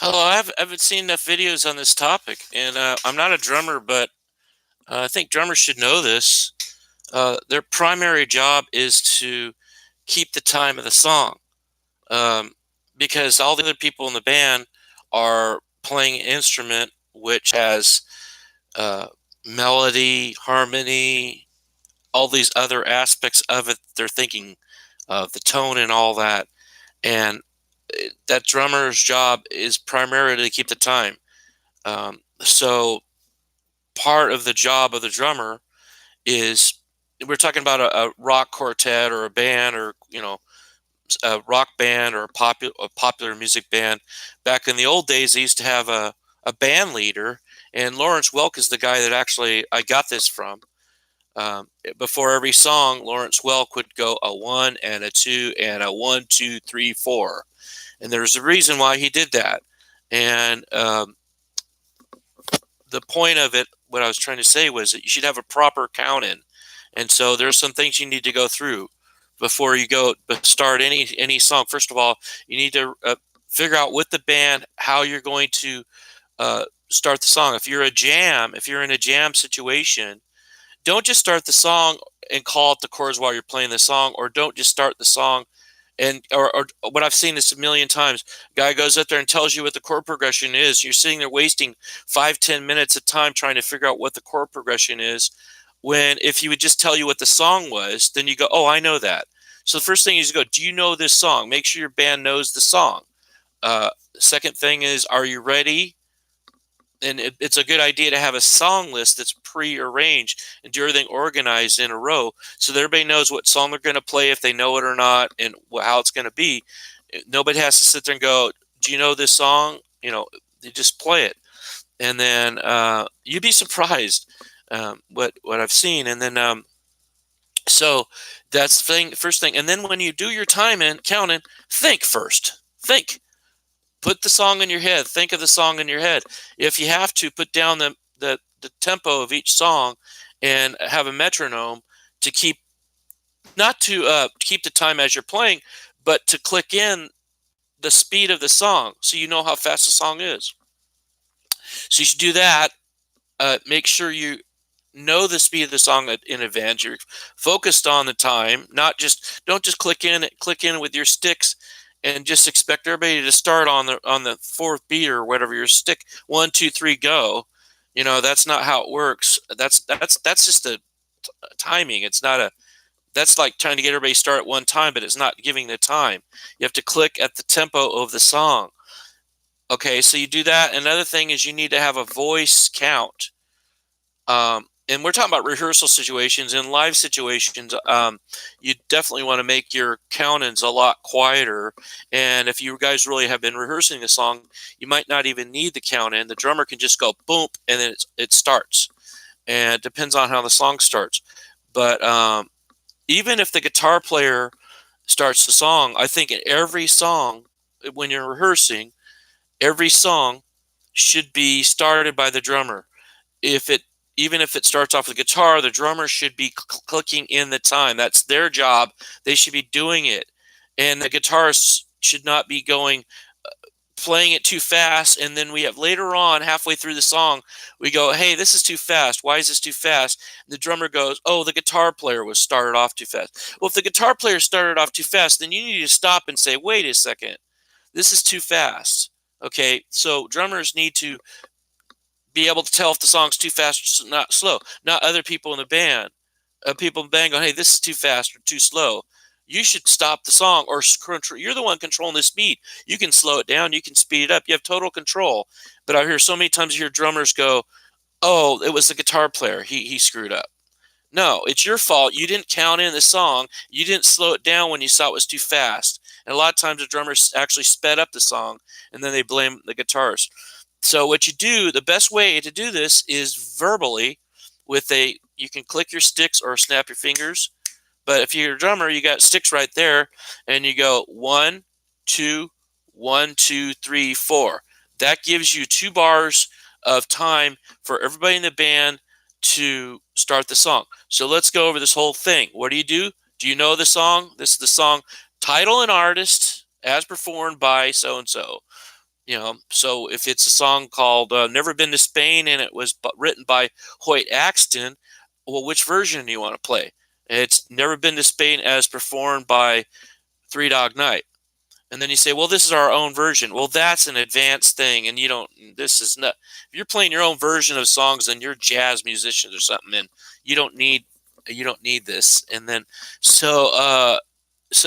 Oh, I haven't seen enough videos on this topic, and I'm not a drummer, but I think drummers should know this. Their primary job is to keep the time of the song, um, because all the other people in the band are playing an instrument which has uh, melody, harmony, all these other aspects of it. They're thinking of the tone and all that, and that drummer's job is primarily to keep the time. So part of the job of the drummer is we're talking about a rock quartet or a band or a rock band or a popular music band. Back in the old days, they used to have a band leader, and Lawrence Welk is the guy that actually I got this from. Before every song, Lawrence Welk would go a one and a two and a one, two, three, four, and there's a reason why he did that. And the point of it, what I was trying to say was that you should have a proper count in, and so there's some things you need to go through before you go start any song. First of all, you need to figure out with the band how you're going to start the song. If you're in a jam situation, don't just start the song and call it the chords while you're playing the song, or don't just start the song and or what I've seen this a million times. Guy goes up there and tells you what the chord progression is. You're sitting there wasting 5-10 minutes of time trying to figure out what the chord progression is. When if he would just tell you what the song was, then you go, oh, I know that. So the first thing is to go, do you know this song? Make sure your band knows the song. Second thing is, are you ready? And it's a good idea to have a song list that's pre-arranged and do everything organized in a row so that everybody knows what song they're going to play, if they know it or not, and how it's going to be. Nobody has to sit there and go, do you know this song? You just play it. And then you'd be surprised what I've seen. And then so that's the thing, first thing. And then when you do your time in counting, think first. Think. Put the song in your head. Think of the song in your head. If you have to, put down the tempo of each song and have a metronome to keep, not to keep the time as you're playing, but to click in the speed of the song so you know how fast the song is. So you should do that. Make sure you know the speed of the song in advance. You're focused on the time, don't just click in with your sticks and just expect everybody to start on the fourth beat or whatever your stick, 1 2 3 go. That's not how it works. That's just a timing. It's not a That's like trying to get everybody to start at one time, but it's not giving the time. You have to click at the tempo of the song. Okay, so you do that. Another thing is you need to have a voice count. And we're talking about rehearsal situations. In live situations, you definitely want to make your count-ins a lot quieter. And if you guys really have been rehearsing a song, you might not even need the count-in. The drummer can just go boom, and then it starts. And it depends on how the song starts. But even if the guitar player starts the song, I think in every song, when you're rehearsing, every song should be started by the drummer. If it Even if it starts off with guitar, the drummer should be clicking in the time. That's their job. They should be doing it. And the guitarist should not be playing it too fast. And then we have later on, halfway through the song, we go, hey, this is too fast. Why is this too fast? And the drummer goes, oh, the guitar player was started off too fast. Well, if the guitar player started off too fast, then you need to stop and say, wait a second, this is too fast. Okay, so drummers need to be able to tell if the song's too fast or not slow, not other people in the band. People in the band going, hey, this is too fast or too slow. You should stop the song, or you're the one controlling the speed. You can slow it down. You can speed it up. You have total control. But I hear so many times, you hear drummers go, oh, it was the guitar player. He screwed up. No, it's your fault. You didn't count in the song. You didn't slow it down when you saw it was too fast. And a lot of times the drummers actually sped up the song, and then they blame the guitarist. So what you do, the best way to do this is verbally you can click your sticks or snap your fingers. But if you're a drummer, you got sticks right there, and you go 1 2 1 2 3 4. That gives you 2 bars of time for everybody in the band to start the song. So let's go over this whole thing. What do you do? Do you know the song? This is the song title and artist as performed by so and so. So if it's a song called "Never Been to Spain" and it was written by Hoyt Axton, well, which version do you want to play? It's "Never Been to Spain" as performed by Three Dog Night. And then you say, well, this is our own version. Well, that's an advanced thing, and you don't. This is not. If you're playing your own version of songs, then you're jazz musicians or something, and you don't need this. And then so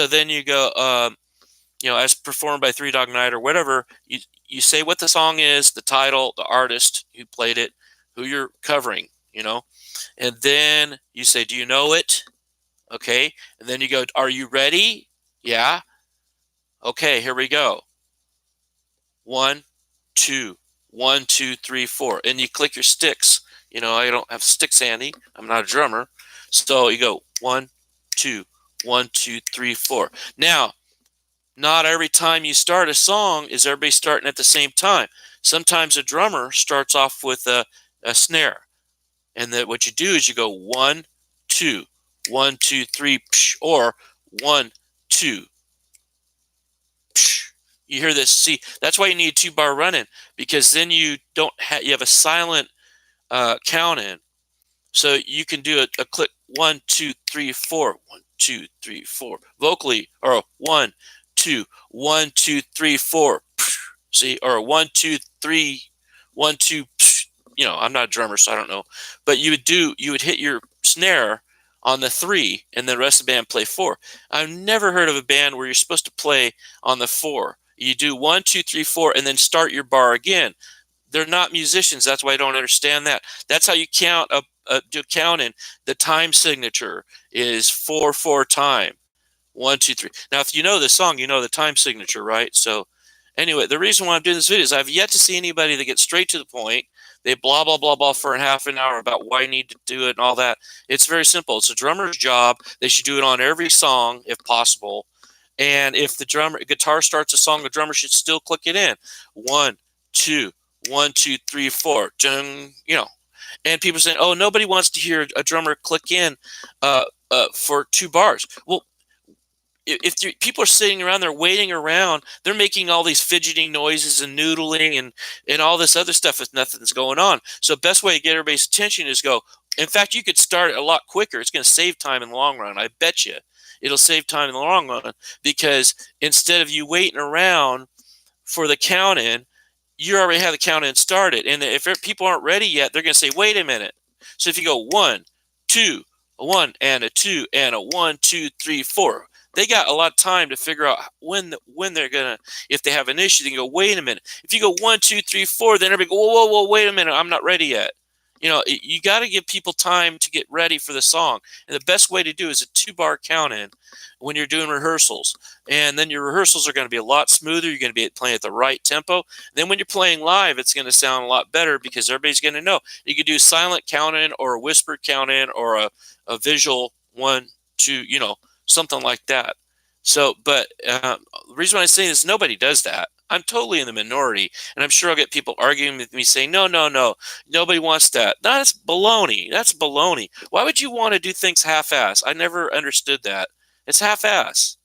then you go, as performed by Three Dog Night or whatever. You say what the song is, the title, the artist who played it, who you're covering, and then you say, do you know it? Okay, and then you go, are you ready? Yeah. Okay, here we go. 1, 2, 1, 2, 3, 4, and you click your sticks. I don't have sticks handy. I'm not a drummer, so you go 1, 2, 1, 2, 3, 4. Now, not every time you start a song is everybody starting at the same time. Sometimes a drummer starts off with a snare, and then what you do is you go 1, 2, 1, 2, 3, or 1, 2. You hear this? See, that's why you need a 2-bar run-in, because then you don't you have a silent count in, so you can do a click 1, 2, 3, 4, 1, 2, 3, 4 vocally, or 1, 2, 1, 2, 3, 4. See, or 1, 2, 3, 1, 2. I'm not a drummer, so I don't know, but you would hit your snare on the 3, and the rest of the band play 4. I've never heard of a band where you're supposed to play on the 4. You do 1, 2, 3, 4, and then start your bar again. They're not musicians. That's why I don't understand that. That's how you count do counting. The time signature is 4/4 time. 1, 2, 3. Now, if you know the song, you know the time signature, right? So, anyway, the reason why I'm doing this video is I've yet to see anybody that gets straight to the point. They blah, blah, blah, blah for a half an hour about why you need to do it and all that. It's very simple. It's a drummer's job. They should do it on every song if possible. And if the guitar starts a song, the drummer should still click it in. 1, 2, 1, 2, 3, 4. And people saying, "Oh, nobody wants to hear a drummer click in for 2 bars." Well, if people are sitting around there waiting around, they're making all these fidgeting noises and noodling and all this other stuff if nothing's going on. So best way to get everybody's attention is go. In fact, you could start it a lot quicker. It's going to save time in the long run. I bet you it'll save time in the long run, because instead of you waiting around for the count in, you already have the count in started. And if people aren't ready yet, they're going to say, wait a minute. So if you go 1, 2, a 1 and a 2 and a 1, 2, 3, 4, they got a lot of time to figure out when they're gonna, if they have an issue, they can go, wait a minute. If you go 1, 2, 3, 4, then everybody go, whoa, whoa, whoa, wait a minute, I'm not ready yet. You got to give people time to get ready for the song. And the best way to do is a 2-bar count in when you're doing rehearsals. And then your rehearsals are going to be a lot smoother. You're going to be playing at the right tempo. And then when you're playing live, it's going to sound a lot better because everybody's going to know. You could do silent count in or a whispered count in or a visual 1, 2, something like that. So, but the reason why I'm saying this, nobody does that. I'm totally in the minority, and I'm sure I'll get people arguing with me saying, no, nobody wants that. That's baloney. That's baloney. Why would you want to do things half-ass? I never understood that. It's half-ass,